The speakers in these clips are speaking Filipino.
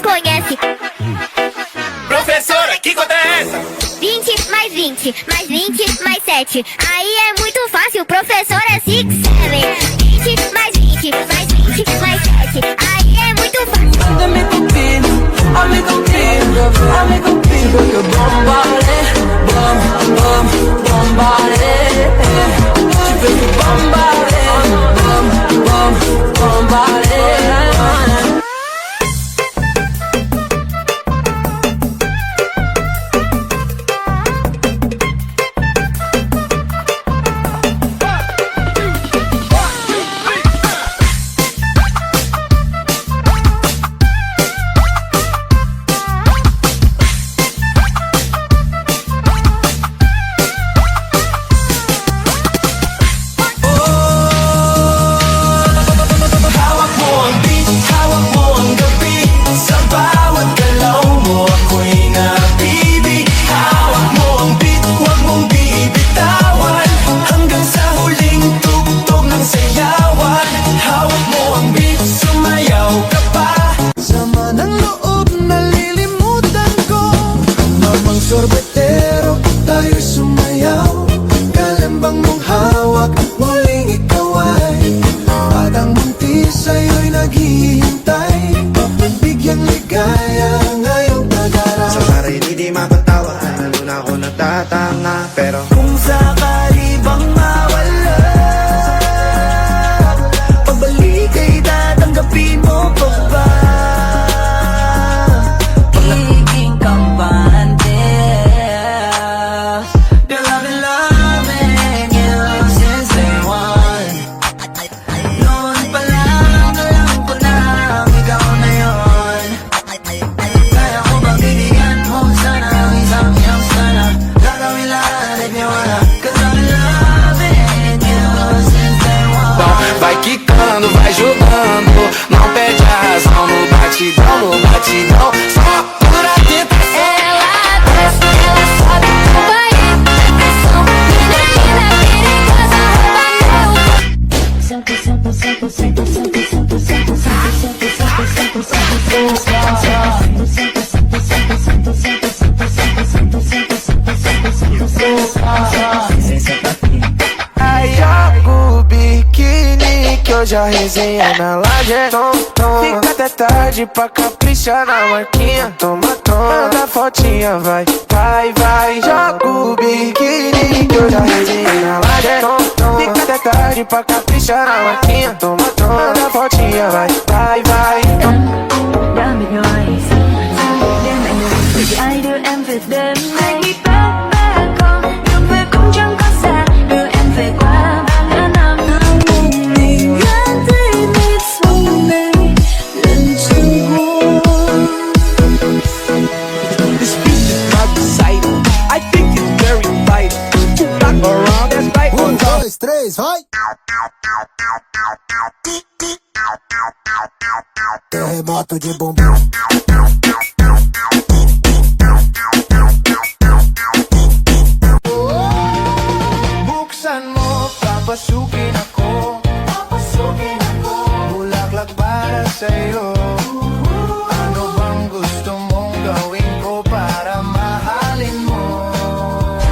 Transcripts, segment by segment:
conhece. Professora, que conta é essa? 20 mais 20, mais 20, mais 7. Aí é muito fácil, professor é 6, 7. 20 mais 20, mais 20, mais 7. Aí é muito fácil. Amigo Pino, amigo Pino, amigo Pino. Porque bombare, bom, bom, bombare. Tipo que bombare, bom, bom, bombare. Sorbetero, tayo'y sumayaw. Kalambang mong hawak, muling ikaw ay parang munti sa'yo'y naghihintay. Bigyang ligaya ngayong pag-araw. Sa para'y di mapatawa, lalo na ako natatanga. Pero kung sakali bang mawala, pabalik ay tatanggapin mo pa ba? Pagiging kampante. Vai quicando, vai jogando, não perde a razão no batidão, no batidão. Só por tentação. Ela desce, ela sobe, vai pressão. Menina perigosa, rouba meu. Senta, senta, senta, senta, senta, senta, senta, senta, senta, senta, Aí joga o biquíni que hoje a resenha na laje é tom. Fica até tarde pra caprichar na marquinha. Toma, manda fotinha, vai, vai, vai. Joga o biquíni que hoje a resenha na laje é tom. Fica até tarde pra caprichar na marquinha. Toma, manda fotinha, vai, vai, vai. Down with noise, them and you, I do em Việt Nam. Hãy đi back back home, đường về cũng chẳng có xa, đưa em về qua bao ngàn năm. Mình gắn thấy mít sông này lần chân hôn. This beat is not exciting. I think it's very vital. You rock around, that's right. 1, 2, 3, vai! Terremoto de bumbum. Buksan mo, papasukin ako. Papasukin ako. Bulaklak para sa'yo. Ano bang gusto mong gawin ko para mahalin mo?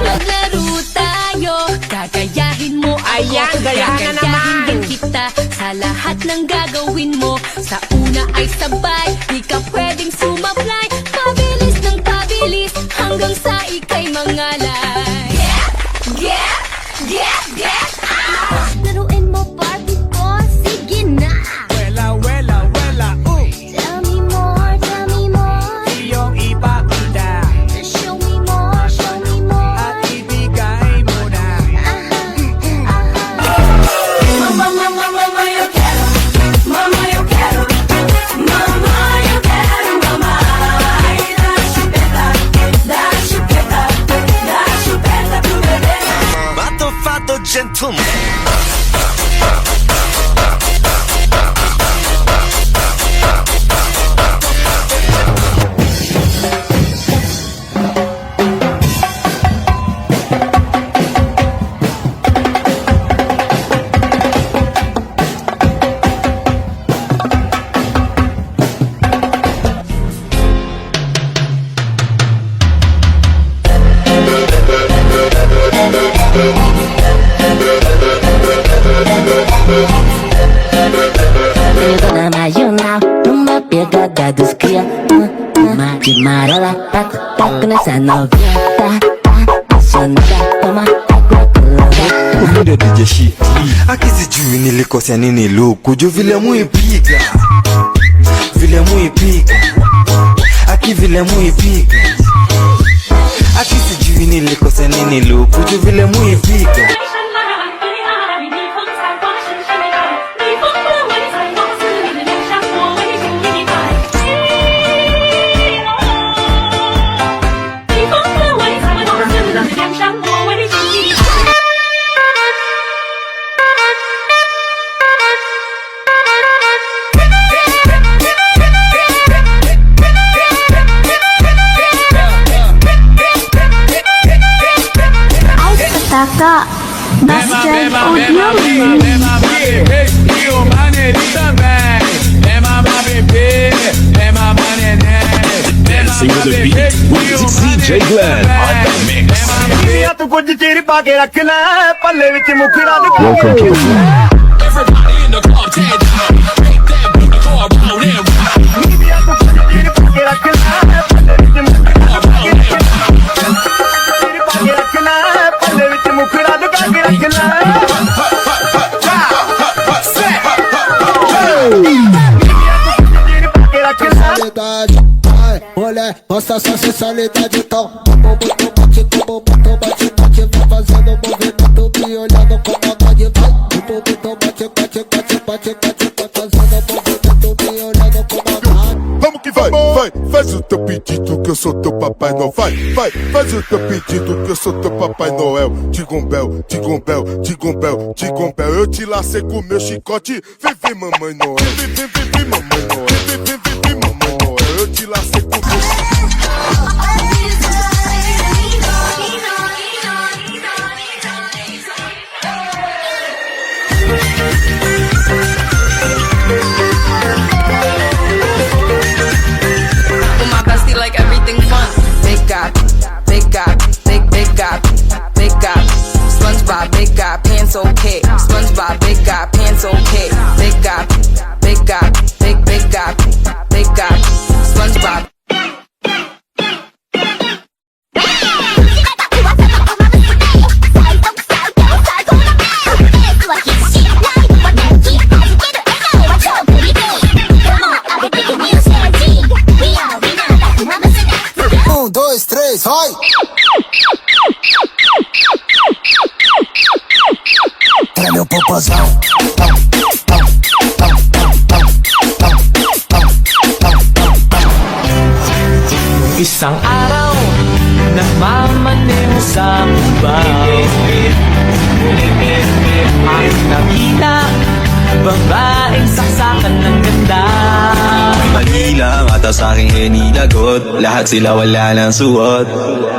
Maglaro tayo, gagayahin mo ako. Ayan, gayahan na naman. Din kita sa lahat ng gagawin mo. Sa una ay sabay, di ka pwedeng sumablay. Pabilis ng pabilis, hanggang sa ika'y mangalay. Get, get, get out! Laruin mo Barbie ko, sige na. Wela, wela, wela, Tell me more, tell me more. iyong ipakita Show me more, show me more. at ibigay mo na. Mama, mama, mama, yo quiero. Mama, yo quiero. Mama, yo quiero, mama. Ay, da chupeta, da chupeta, da chupeta. dos cria, de marola, taco nessa novinha, apaixonada, toma água colorada. Upinde DJ shit. Akizijui nilikosea nini luku juu vile muipiga, vile muipiga, aki vile muipiga. Akizijui nilikosea nini luku juu vile muipiga. Taka Bastion Audio Dancing with the beat with DJ Glenn on the mix. Welcome to the everybody in the club, take that booty, go around and Olha, nossa sensualidade então como botou bate, como botou bate, bate. Vai fazendo movimento, me olhando com maldade. Vai, como botou bate, bate, bate, bate, bate. Vai fazendo movimento, me olhando com maldade. Vamos que vai, vai, faz o teu pedido que eu sou teu Papai Noel. Vai, vai, faz o teu pedido que eu sou teu Papai Noel. Tigombel, tigombel, tigombel, tigombel. Eu te lacei com meu chicote. Vem, vem, mamãe Noel. Vem, vem, vem, vem, mamãe Noel. Vem, vem, vem, vem, mamãe Noel. Eu te lacei com meu chicote. Like everything fun. Big guy, big guy, big guy, big guy. SpongeBob, big guy, pants okay. SpongeBob, big guy, pants okay. Big guy, big guy, big guy, big guy. SpongeBob. Dois, três, vai! Treme o popozão. Isang araw, nagmamaneho sa babaw. Ang nakita, babaeng saksakan ng ganda. Mali lang ata sa'king hinilagot. Lahat sila wala ng suot.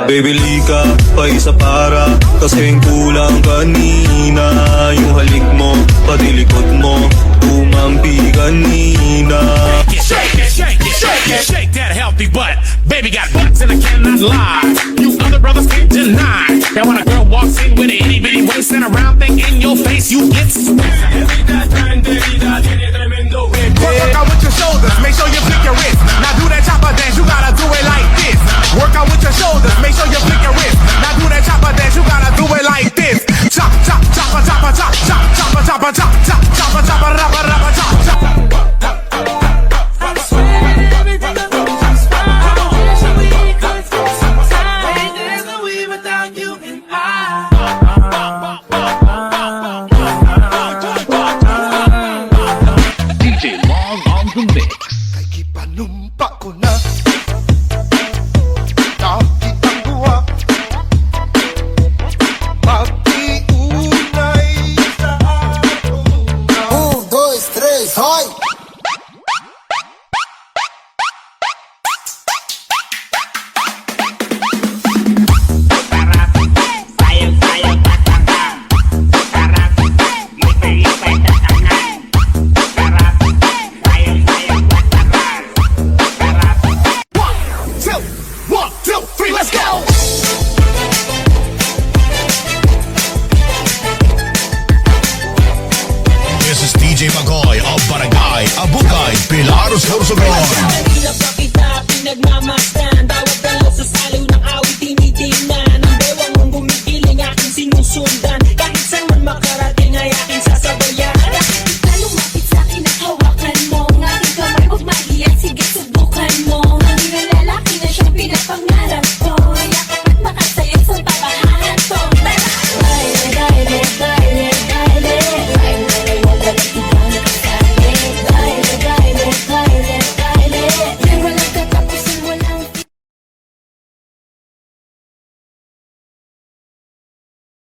Baby lika, pa isa para kasing kulang kanina. Yung halik mo, pati likod mo umampi kanina. Shake it, shake it, shake it, shake that healthy butt. Baby got butts and I cannot lie. You other brothers can't deny that when a girl walks in with an itty bitty waist and a round thing in your face, you get smacked. Work out with your shoulders, make sure you flick your wrist. Now do that chopper dance, you gotta do it like this. Work out with your shoulders, make sure you flick your wrist. Now do that chopper dance, you gotta do it like this. Chop, chop, chopper, chopper, chop, chop, chopper, chopper, chop, chop, chopper, chopper, rapper, rapper, chop, chop. This is DJ Magoy of Barangay Abukay, Pilaros, Sorsogon. nagmamasdan.